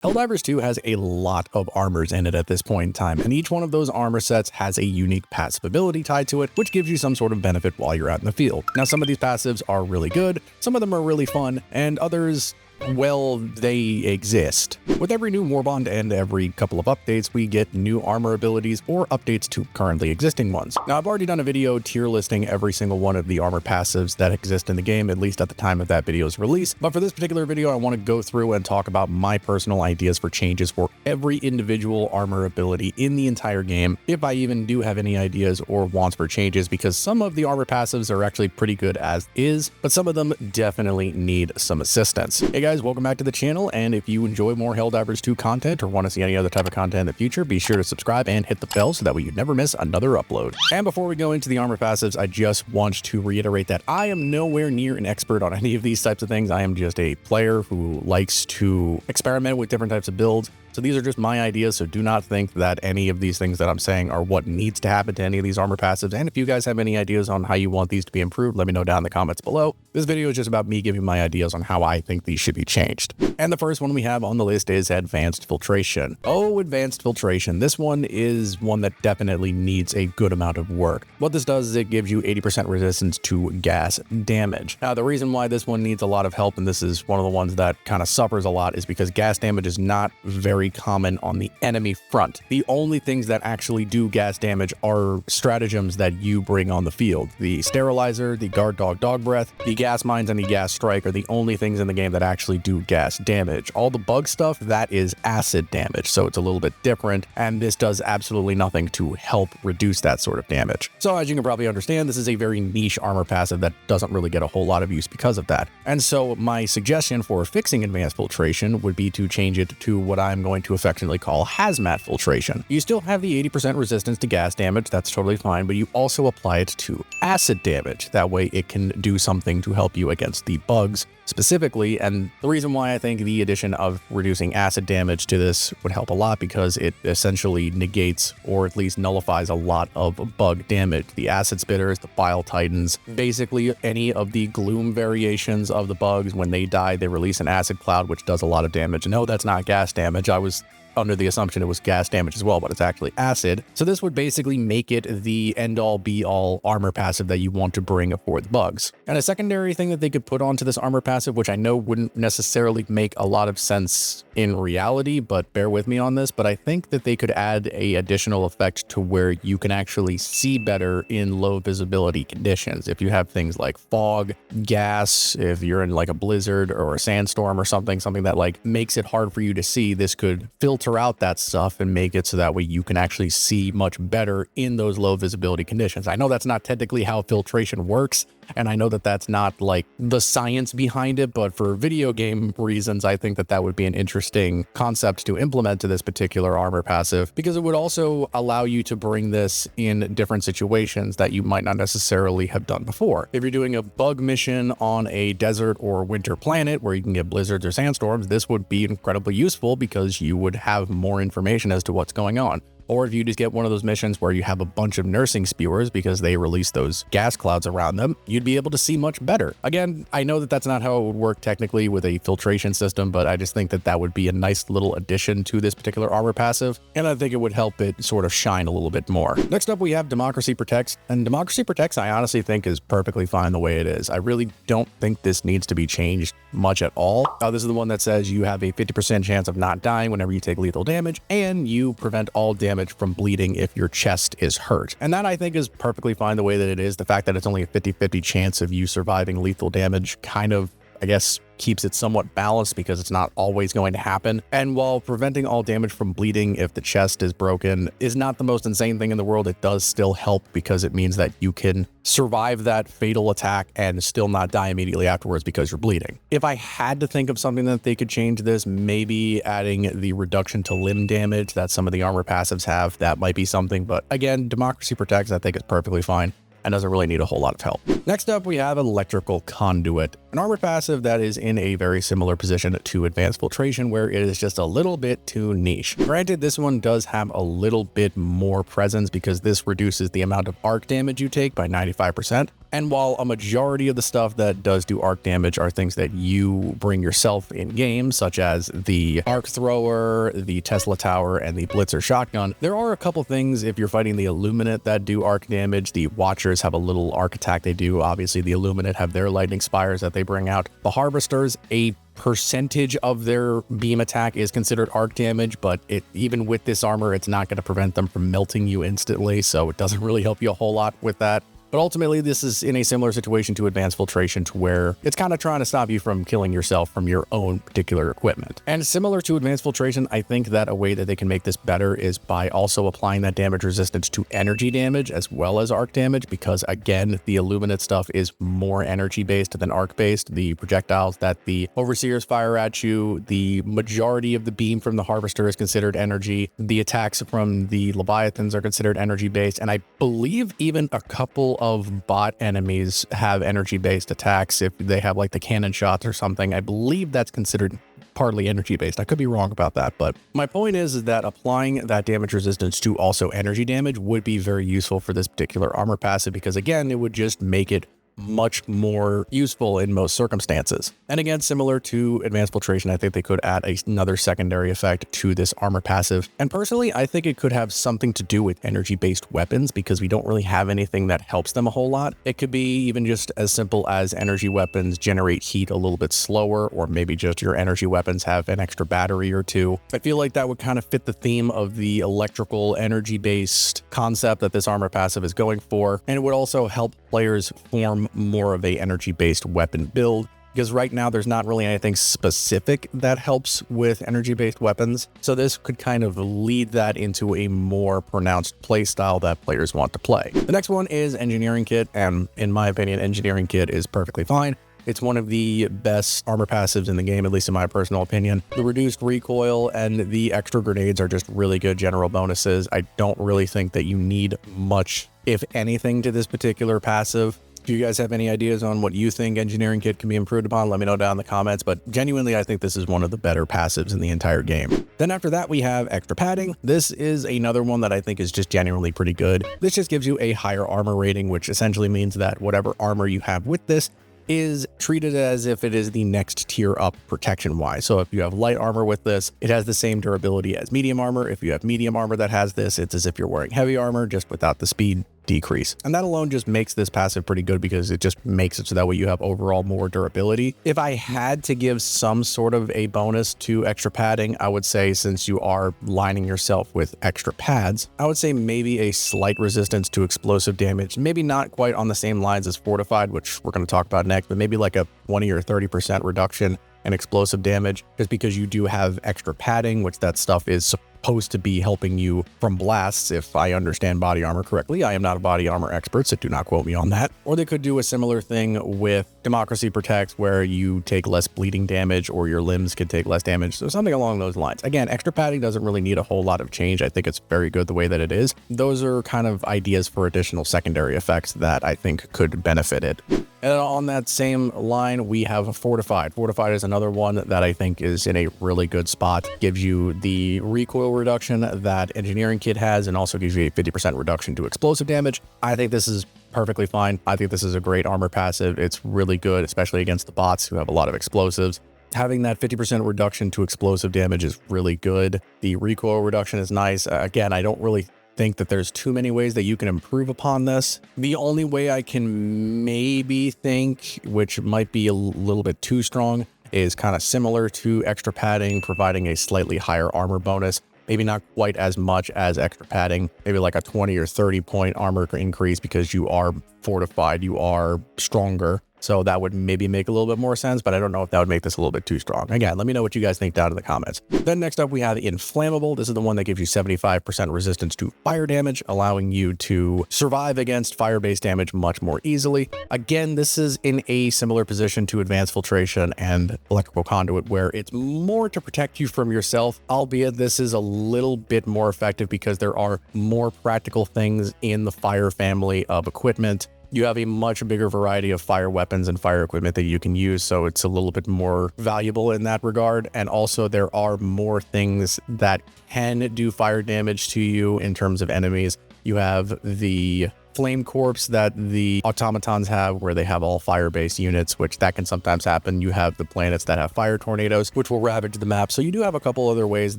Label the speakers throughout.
Speaker 1: Helldivers 2 has a lot of armors in it at this point in time, and each one of those armor sets has a unique passive ability tied to it, which gives you some sort of benefit while you're out in the field. Now, some of these passives are really good, some of them are really fun, and others, well, they exist. With every new warbond and every couple of updates, we get new armor abilities or updates to currently existing ones. Now, I've already done a video tier listing every single one of the armor passives that exist in the game, at least at the time of that video's release. But for this particular video, I want to go through and talk about my personal ideas for changes for every individual armor ability in the entire game, if I even do have any ideas or wants for changes, because some of the armor passives are actually pretty good as is, but some of them definitely need some assistance. Hey guys, welcome back to the channel, and if you enjoy more Helldivers 2 content or want to see any other type of content in the future, be sure to subscribe and hit the bell so that way you never miss another upload. And before we go into the armor passives, I just want to reiterate that I am nowhere near an expert on any of these types of things. I am just a player who likes to experiment with different types of builds. So these are just my ideas, so do not think that any of these things that I'm saying are what needs to happen to any of these armor passives. And if you guys have any ideas on how you want these to be improved, let me know down in the comments below. This video is just about me giving my ideas on how I think these should be changed. And the first one we have on the list is Advanced Filtration. Oh, Advanced Filtration. This one is one that definitely needs a good amount of work. What this does is it gives you 80% resistance to gas damage. Now, the reason why this one needs a lot of help, and this is one of the ones that kind of suffers a lot, is because gas damage is not very common on the enemy front. The only things that actually do gas damage are stratagems that you bring on the field. The Sterilizer, the Guard Dog Breath, the Gas Mines, and the Gas Strike are the only things in the game that actually do gas damage. All the bug stuff, that is acid damage, so it's a little bit different, and this does absolutely nothing to help reduce that sort of damage. So as you can probably understand, this is a very niche armor passive that doesn't really get a whole lot of use because of that. And so my suggestion for fixing Advanced Filtration would be to change it to what I'm going to affectionately call Hazmat Filtration. You still have the 80% resistance to gas damage, that's totally fine, but you also apply it to acid damage. That way it can do something to help you against the bugs specifically. And the reason why I think the addition of reducing acid damage to this would help a lot, because it essentially negates or at least nullifies a lot of bug damage. The acid spitters, the file titans, basically any of the gloom variations of the bugs, when they die, they release an acid cloud, which does a lot of damage. No, that's not gas damage. I was under the assumption it was gas damage as well, but it's actually acid. So this would basically make it the end-all be-all armor passive that you want to bring for the bugs. And a secondary thing that they could put onto this armor passive, which I know wouldn't necessarily make a lot of sense in reality, but bear with me on this, but I think that they could add a additional effect to where you can actually see better in low visibility conditions. If you have things like fog, gas, if you're in like a blizzard or a sandstorm or something that like makes it hard for you to see, this could filter out that stuff and make it so that way you can actually see much better in those low visibility conditions. I know that's not technically how filtration works, and I know that that's not like the science behind it, but for video game reasons, I think that that would be an interesting concept to implement to this particular armor passive, because it would also allow you to bring this in different situations that you might not necessarily have done before. If you're doing a bug mission on a desert or winter planet where you can get blizzards or sandstorms, this would be incredibly useful because you would have more information as to what's going on. Or if you just get one of those missions where you have a bunch of nursing spewers because they release those gas clouds around them, you'd be able to see much better. Again, I know that that's not how it would work technically with a filtration system, but I just think that that would be a nice little addition to this particular armor passive, and I think it would help it sort of shine a little bit more. Next up, we have Democracy Protects, and Democracy Protects I honestly think is perfectly fine the way it is. I really don't think this needs to be changed much at all. This is the one that says you have a 50% chance of not dying whenever you take lethal damage, and you prevent all damage from bleeding if your chest is hurt. And that I think is perfectly fine the way that it is. The fact that it's only a 50-50 chance of you surviving lethal damage kind of, I guess, keeps it somewhat balanced because it's not always going to happen. And while preventing all damage from bleeding if the chest is broken is not the most insane thing in the world, it does still help because it means that you can survive that fatal attack and still not die immediately afterwards because you're bleeding. If I had to think of something that they could change this, maybe adding the reduction to limb damage that some of the armor passives have, that might be something. But again, Democracy Protects I think is perfectly fine and doesn't really need a whole lot of help. Next up, we have Electrical Conduit. An armored passive that is in a very similar position to Advanced Filtration, where it is just a little bit too niche. Granted, this one does have a little bit more presence because this reduces the amount of arc damage you take by 95%. And while a majority of the stuff that does do arc damage are things that you bring yourself in game, such as the arc thrower, the Tesla tower, and the blitzer shotgun, there are a couple things if you're fighting the Illuminate that do arc damage. The Watchers have a little arc attack they do. Obviously, the Illuminate have their lightning spires that they bring out. The Harvesters, a percentage of their beam attack is considered arc damage, but even with this armor, it's not going to prevent them from melting you instantly, so it doesn't really help you a whole lot with that. But ultimately, this is in a similar situation to Advanced Filtration, to where it's kind of trying to stop you from killing yourself from your own particular equipment. And similar to Advanced Filtration, I think that a way that they can make this better is by also applying that damage resistance to energy damage as well as arc damage, because again, the Illuminate stuff is more energy based than arc based. The projectiles that the Overseers fire at you, the majority of the beam from the Harvester is considered energy. The attacks from the Leviathans are considered energy based, and I believe even a couple of bot enemies have energy-based attacks. If they have like the cannon shots or something, I believe that's considered partly energy-based. I could be wrong about that, but my point is that applying that damage resistance to also energy damage would be very useful for this particular armor passive, because again, it would just make it much more useful in most circumstances. And again, similar to Advanced Filtration, I think they could add another secondary effect to this armor passive. And personally, I think it could have something to do with energy-based weapons, because we don't really have anything that helps them a whole lot. It could be even just as simple as energy weapons generate heat a little bit slower, or maybe just your energy weapons have an extra battery or two. I feel like that would kind of fit the theme of the electrical energy-based concept that this armor passive is going for. And it would also help players form more of a energy-based weapon build, because right now there's not really anything specific that helps with energy-based weapons. So this could kind of lead that into a more pronounced play style that players want to play. The next one is Engineering Kit, and in my opinion, Engineering Kit is perfectly fine. It's one of the best armor passives in the game, at least in my personal opinion. The reduced recoil and the extra grenades are just really good general bonuses. I don't really think that you need much, if anything, to this particular passive. If you guys have any ideas on what you think Engineering Kit can be improved upon, let me know down in the comments, but genuinely, I think this is one of the better passives in the entire game. Then after that, we have Extra Padding. This is another one that I think is just genuinely pretty good. This just gives you a higher armor rating, which essentially means that whatever armor you have with this is treated as if it is the next tier up protection-wise. So if you have light armor with this, it has the same durability as medium armor. If you have medium armor that has this, it's as if you're wearing heavy armor, just without the speed decrease. And that alone just makes this passive pretty good, because it just makes it so that way you have overall more durability. If I had to give some sort of a bonus to Extra Padding, I would say, since you are lining yourself with extra pads, I would say maybe a slight resistance to explosive damage. Maybe not quite on the same lines as Fortified, which we're going to talk about next, but maybe like a 20 or 30% reduction in explosive damage, just because you do have extra padding, which that stuff is supposed to be helping you from blasts, if I understand body armor correctly. I am not a body armor expert, so do not quote me on that. Or they could do a similar thing with Democracy Protect, where you take less bleeding damage, or your limbs could take less damage. So something along those lines. Again, extra padding doesn't really need a whole lot of change. I think it's very good the way that it is. Those are kind of ideas for additional secondary effects that I think could benefit it. And on that same line, we have Fortified. Fortified is another one that I think is in a really good spot. Gives you the recoil reduction that Engineering Kit has, and also gives you a 50% reduction to explosive damage. I think this is perfectly fine. I think this is a great armor passive. It's really good, especially against the bots who have a lot of explosives. Having that 50% reduction to explosive damage is really good. The recoil reduction is nice. Again, I don't really think that there's too many ways that you can improve upon this. The only way I can maybe think, which might be a little bit too strong, is kind of similar to Extra Padding, providing a slightly higher armor bonus. Maybe not quite as much as Extra Padding, maybe like a 20 or 30 point armor increase, because you are fortified, you are stronger. So that would maybe make a little bit more sense, but I don't know if that would make this a little bit too strong. Again, let me know what you guys think down in the comments. Then next up, we have Inflammable. This is the one that gives you 75% resistance to fire damage, allowing you to survive against fire-based damage much more easily. Again, this is in a similar position to Advanced Filtration and Electrical Conduit, where it's more to protect you from yourself, albeit this is a little bit more effective because there are more practical things in the fire family of equipment. you have a much bigger variety of fire weapons and fire equipment that you can use, so it's a little bit more valuable in that regard. And also there are more things that can do fire damage to you in terms of enemies. You have the flame corpse that the automatons have, where they have all fire-based units, which that can sometimes happen. You have the planets that have fire tornadoes, which will ravage the map. So you do have a couple other ways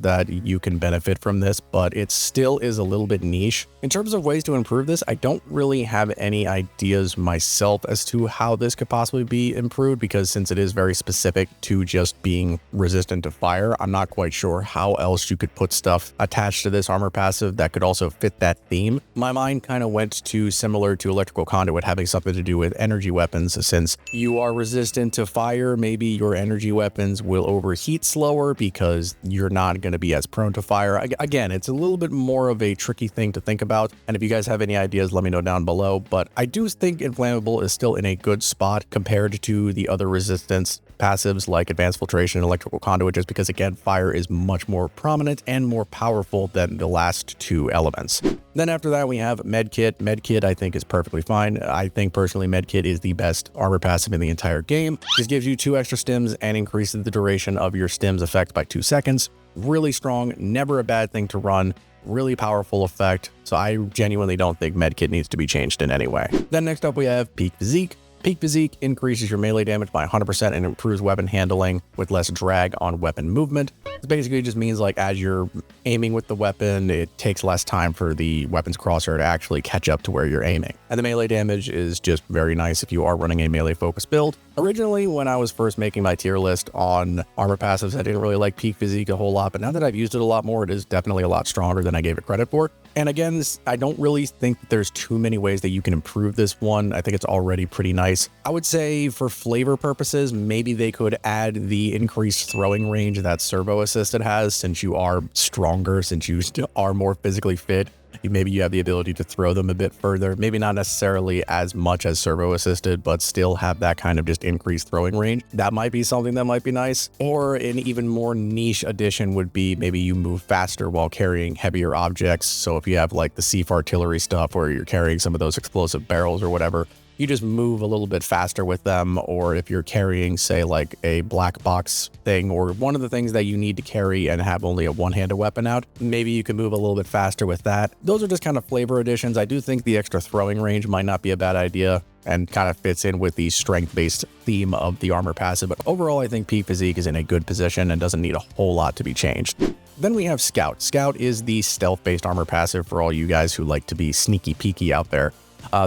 Speaker 1: that you can benefit from this, but it still is a little bit niche. In terms of ways to improve this, I don't really have any ideas myself as to how this could possibly be improved, because since it is very specific to just being resistant to fire, I'm not quite sure how else you could put stuff attached to this armor passive that could also fit that theme. My mind kind of went to similar to electrical conduit, having something to do with energy weapons. Since you are resistant to fire, maybe your energy weapons will overheat slower because you're not going to be as prone to fire. Again, it's a little bit more of a tricky thing to think about, and if you guys have any ideas, let me know down below. But I do think Inflammable is still in a good spot compared to the other resistance passives like Advanced Filtration and Electrical Conduit, just because, again, fire is much more prominent and more powerful than the last two elements. Then after that, we have Medkit. Medkit, I think, is perfectly fine. I think, personally, Medkit is the best armor passive in the entire game. This gives you 2 extra stims and increases the duration of your stims effect by 2 seconds. Really strong, never a bad thing to run. Really powerful effect. So I genuinely don't think Medkit needs to be changed in any way. Then next up, we have Peak Physique. Peak Physique increases your melee damage by 100% and improves weapon handling with less drag on weapon movement. This basically just means, like, as you're aiming with the weapon, it takes less time for the weapon's crosshair to actually catch up to where you're aiming. And the melee damage is just very nice if you are running a melee focused build. Originally, when I was first making my tier list on armor passives, I didn't really like Peak Physique a whole lot, but now that I've used it a lot more, it is definitely a lot stronger than I gave it credit for. And again, I don't really think that there's too many ways that you can improve this one. I think it's already pretty nice. I would say for flavor purposes, maybe they could add the increased throwing range that Servo Assisted has, since you are stronger, since you are more physically fit. Maybe you have the ability to throw them a bit further, maybe not necessarily as much as servo assisted, but still have that kind of just increased throwing range. That might be something that might be nice. Or an even more niche addition would be maybe you move faster while carrying heavier objects. So if you have like the Siege artillery stuff where you're carrying some of those explosive barrels or whatever, you just move a little bit faster with them. Or if you're carrying, say, like a black box thing, or one of the things that you need to carry and have only a one-handed weapon out, maybe you can move a little bit faster with that. Those are just kind of flavor additions. I do think the extra throwing range might not be a bad idea and kind of fits in with the strength-based theme of the armor passive. But overall, I think Peak Physique is in a good position and doesn't need a whole lot to be changed. Then we have Scout. Scout is the stealth-based armor passive for all you guys who like to be sneaky peeky out there.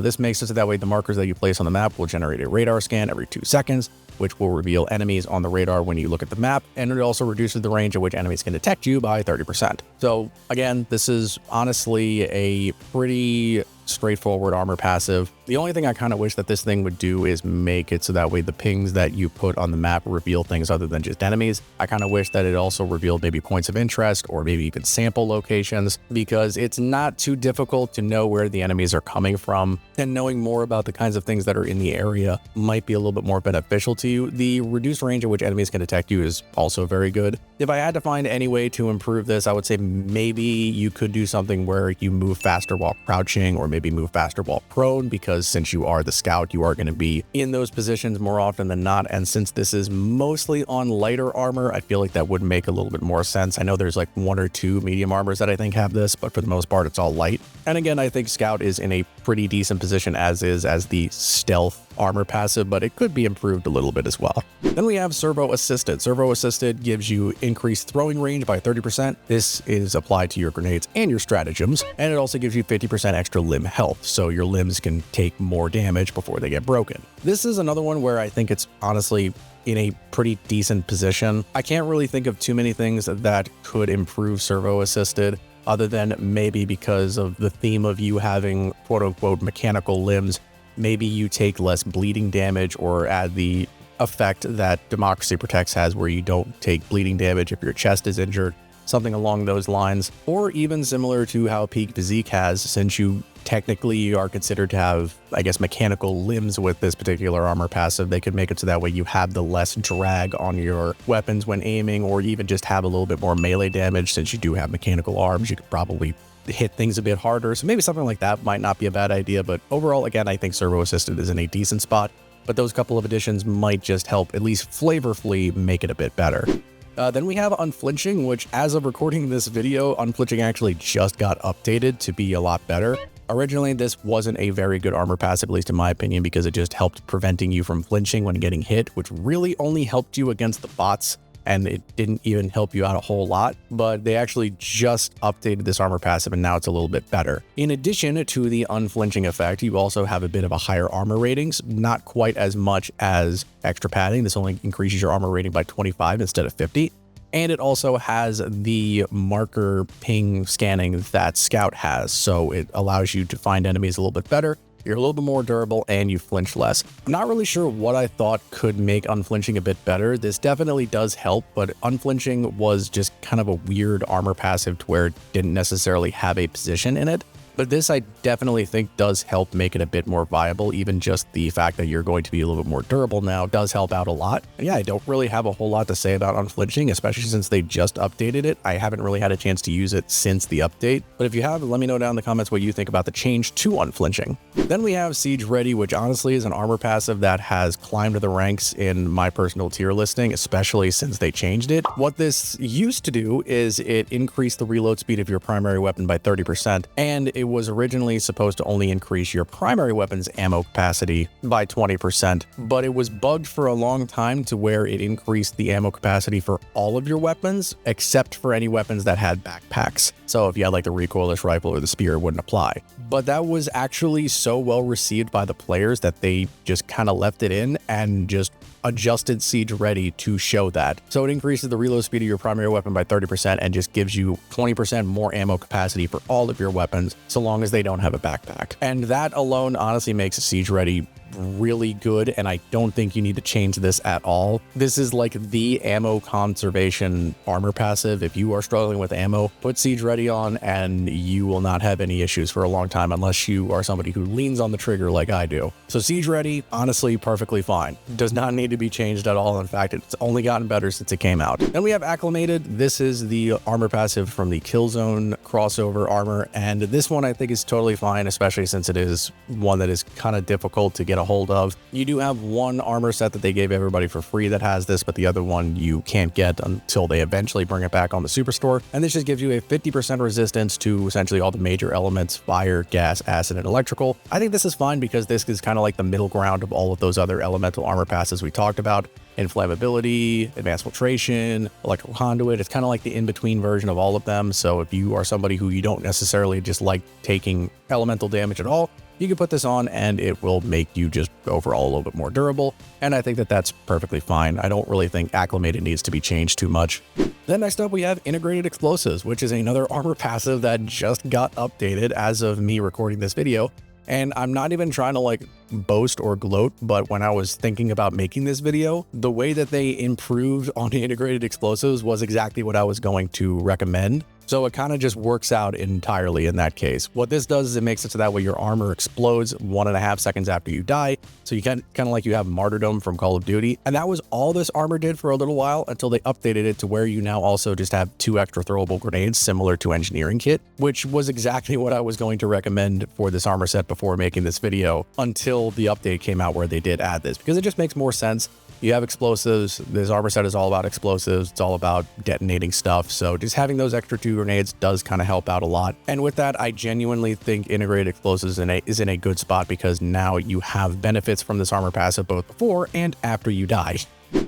Speaker 1: This makes it so that way the markers that you place on the map will generate a radar scan every 2 seconds, which will reveal enemies on the radar when you look at the map, and it also reduces the range at which enemies can detect you by 30%. So again, this is honestly a pretty straightforward armor passive. The only thing I kind of wish that this thing would do is make it so that way the pings that you put on the map reveal things other than just enemies. I kind of wish that it also revealed maybe points of interest, or maybe you could sample locations, because it's not too difficult to know where the enemies are coming from, and knowing more about the kinds of things that are in the area might be a little bit more beneficial to you. The reduced range at which enemies can detect you is also very good. If I had to find any way to improve this, I would say maybe you could do something where you move faster while crouching, or maybe move faster while prone, because since you are the scout, you are going to be in those positions more often than not. And since this is mostly on lighter armor, I feel like that would make a little bit more sense. I know there's like 1 or 2 medium armors that I think have this, but for the most part, it's all light. And again, I think Scout is in a pretty decent position as the stealth armor passive, but it could be improved a little bit as well. Then we have Servo Assisted. Servo Assisted gives you increased throwing range by 30%. This is applied to your grenades and your stratagems, and it also gives you 50% extra limb health, so your limbs can take more damage before they get broken. This is another one where I think it's honestly in a pretty decent position. I can't really think of too many things that could improve Servo Assisted, other than maybe because of the theme of you having quote-unquote mechanical limbs. Maybe you take less bleeding damage, or add the effect that Democracy Protects has where you don't take bleeding damage if your chest is injured, something along those lines. Or even similar to how Peak Physique has, since you technically are considered to have, I guess, mechanical limbs with this particular armor passive, they could make it so that way you have the less drag on your weapons when aiming, or even just have a little bit more melee damage. Since you do have mechanical arms, you could probably hit things a bit harder. So maybe something like that might not be a bad idea. But overall, again, I think servo assisted is in a decent spot. But those couple of additions might just help, at least flavorfully, make it a bit better. Then we have Unflinching, which as of recording this video, Unflinching actually just got updated to be a lot better. Originally, this wasn't a very good armor passive, at least in my opinion, because it just helped preventing you from flinching when getting hit, which really only helped you against the bots, and it didn't even help you out a whole lot. But they actually just updated this armor passive, and now it's a little bit better. In addition to the unflinching effect, you also have a bit of a higher armor ratings, not quite as much as extra padding. This only increases your armor rating by 25 instead of 50. And it also has the marker ping scanning that Scout has, so it allows you to find enemies a little bit better. You're a little bit more durable and you flinch less. I'm not really sure what I thought could make unflinching a bit better. This definitely does help, but unflinching was just kind of a weird armor passive to where it didn't necessarily have a position in it. But this I definitely think does help make it a bit more viable. Even just the fact that you're going to be a little bit more durable now does help out a lot. And yeah, I don't really have a whole lot to say about unflinching, especially since they just updated it. I haven't really had a chance to use it since the update. But if you have, let me know down in the comments what you think about the change to unflinching. Then we have Siege Ready, which honestly is an armor passive that has climbed the ranks in my personal tier listing, especially since they changed it. What this used to do is it increased the reload speed of your primary weapon by 30%, and it was originally supposed to only increase your primary weapon's ammo capacity by 20%, but it was bugged for a long time to where it increased the ammo capacity for all of your weapons, except for any weapons that had backpacks. So if you had like the recoilless rifle or the spear, it wouldn't apply. But that was actually so well received by the players that they just kind of left it in and just adjusted Siege Ready to show that. So it increases the reload speed of your primary weapon by 30% and just gives you 20% more ammo capacity for all of your weapons, so long as they don't have a backpack. And that alone honestly makes Siege Ready really good, and I don't think you need to change this at all. This is like the ammo conservation armor passive. If you are struggling with ammo, put Siege Ready on and you will not have any issues for a long time, unless you are somebody who leans on the trigger like I do. So Siege Ready, honestly, perfectly fine. Does not need to be changed at all. In fact, it's only gotten better since it came out. Then we have Acclimated. This is the armor passive from the Killzone crossover armor, and this one I think is totally fine, especially since it is one that is kind of difficult to get a hold of. You do have one armor set that they gave everybody for free that has this, but the other one you can't get until they eventually bring it back on the Superstore. And this just gives you a 50% resistance to essentially all the major elements: fire, gas, acid, and electrical. I think this is fine because this is kind of like the middle ground of all of those other elemental armor passes we talked about. Inflammability, advanced filtration, electrical conduit. It's kind of like the in-between version of all of them. So if you are somebody who you don't necessarily just like taking elemental damage at all, you can put this on and it will make you just overall a little bit more durable. And I think that that's perfectly fine. I don't really think Acclimated needs to be changed too much. Then next up we have Integrated Explosives, which is another armor passive that just got updated as of me recording this video. And I'm not even trying to like boast or gloat, but when I was thinking about making this video, the way that they improved on the Integrated Explosives was exactly what I was going to recommend. So it kind of just works out entirely in that case. What this does is it makes it so that way your armor explodes 1.5 seconds after you die. So you can kind of like you have Martyrdom from Call of Duty. And that was all this armor did for a little while until they updated it to where you now also just have 2 extra throwable grenades similar to Engineering Kit, which was exactly what I was going to recommend for this armor set before making this video, until the update came out where they did add this, because it just makes more sense. You have explosives. This armor set is all about explosives. It's all about detonating stuff. So just having those extra 2 grenades does kind of help out a lot. And with that, I genuinely think Integrated Explosives is in a good spot, because now you have benefits from this armor passive both before and after you die.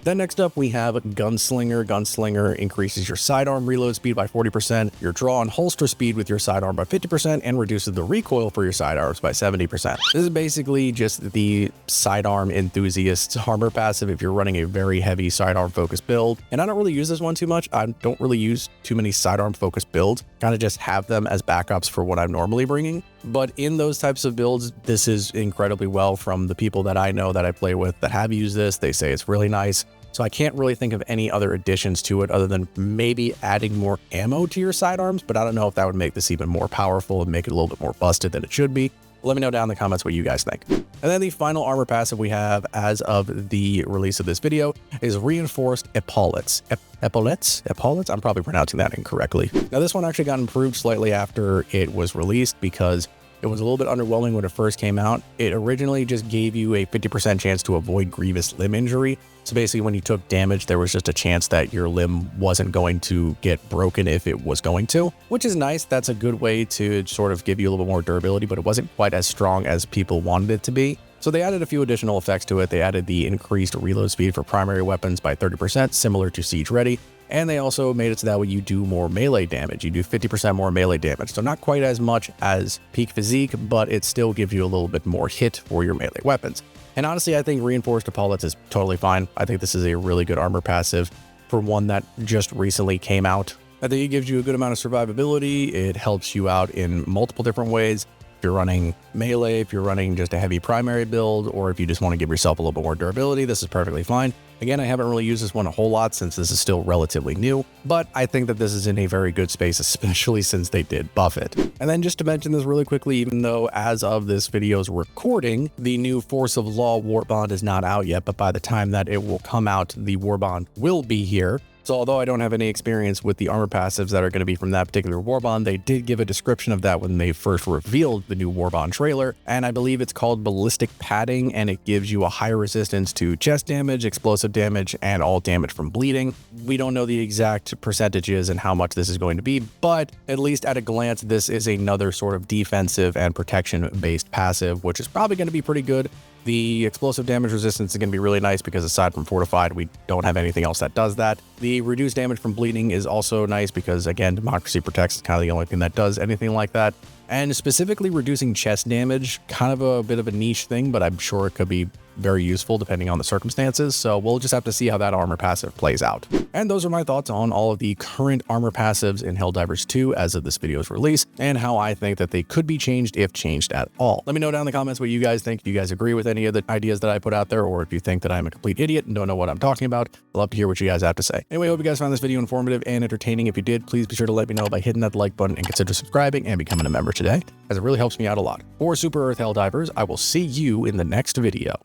Speaker 1: Then next up we have Gunslinger. Gunslinger increases your sidearm reload speed by 40%, your draw and holster speed with your sidearm by 50%, and reduces the recoil for your sidearms by 70%. This is basically just the sidearm enthusiast's armor passive if you're running a very heavy sidearm focused build. And I don't really use this one too much. I don't really use too many sidearm focused builds, kind of just have them as backups for what I'm normally bringing. But in those types of builds, this is incredibly well. From the people that I know that I play with that have used this, they say it's really nice. So I can't really think of any other additions to it other than maybe adding more ammo to your sidearms, but I don't know if that would make this even more powerful and make it a little bit more busted than it should be. Let me know down in the comments what you guys think. And then the final armor passive we have as of the release of this video is Reinforced Epaulets. Epaulets? I'm probably pronouncing that incorrectly. Now this one actually got improved slightly after it was released because it was a little bit underwhelming when it first came out. It originally just gave you a 50% chance to avoid grievous limb injury. So basically when you took damage, there was just a chance that your limb wasn't going to get broken if it was going to, which is nice. That's a good way to sort of give you a little bit more durability, but it wasn't quite as strong as people wanted it to be. So they added a few additional effects to it. They added the increased reload speed for primary weapons by 30%, similar to Siege Ready. And they also made it so that way you do more melee damage. You do 50% more melee damage. So not quite as much as Peak Physique, but it still gives you a little bit more hit for your melee weapons. And honestly, I think Reinforced Epaulets is totally fine. I think this is a really good armor passive for one that just recently came out. I think it gives you a good amount of survivability. It helps you out in multiple different ways. If you're running melee, if you're running just a heavy primary build, or if you just want to give yourself a little bit more durability, this is perfectly fine. Again, I haven't really used this one a whole lot since this is still relatively new, but I think that this is in a very good space, especially since they did buff it. And then just to mention this really quickly, even though as of this video's recording, the new Force of Law Warbond is not out yet, but by the time that it will come out, the Warbond will be here. So although I don't have any experience with the armor passives that are going to be from that particular Warbond, they did give a description of that when they first revealed the new Warbond trailer, and I believe it's called Ballistic Padding, and it gives you a higher resistance to chest damage, explosive damage, and all damage from bleeding. We don't know the exact percentages and how much this is going to be, but at least at a glance, this is another sort of defensive and protection-based passive, which is probably going to be pretty good. The explosive damage resistance is going to be really nice because aside from Fortified, we don't have anything else that does that. The reduced damage from bleeding is also nice because, again, Democracy Protects is kind of the only thing that does anything like that. And specifically reducing chest damage, kind of a bit of a niche thing, but I'm sure it could be very useful depending on the circumstances. So we'll just have to see how that armor passive plays out. And those are my thoughts on all of the current armor passives in Helldivers 2 as of this video's release, and how I think that they could be changed if changed at all. Let me know down in the comments what you guys think. If you guys agree with any of the ideas that I put out there, or if you think that I'm a complete idiot and don't know what I'm talking about. I'd love to hear what you guys have to say. Anyway, I hope you guys found this video informative and entertaining. If you did, please be sure to let me know by hitting that like button and consider subscribing and becoming a member today, as it really helps me out a lot. For Super Earth Helldivers, I will see you in the next video.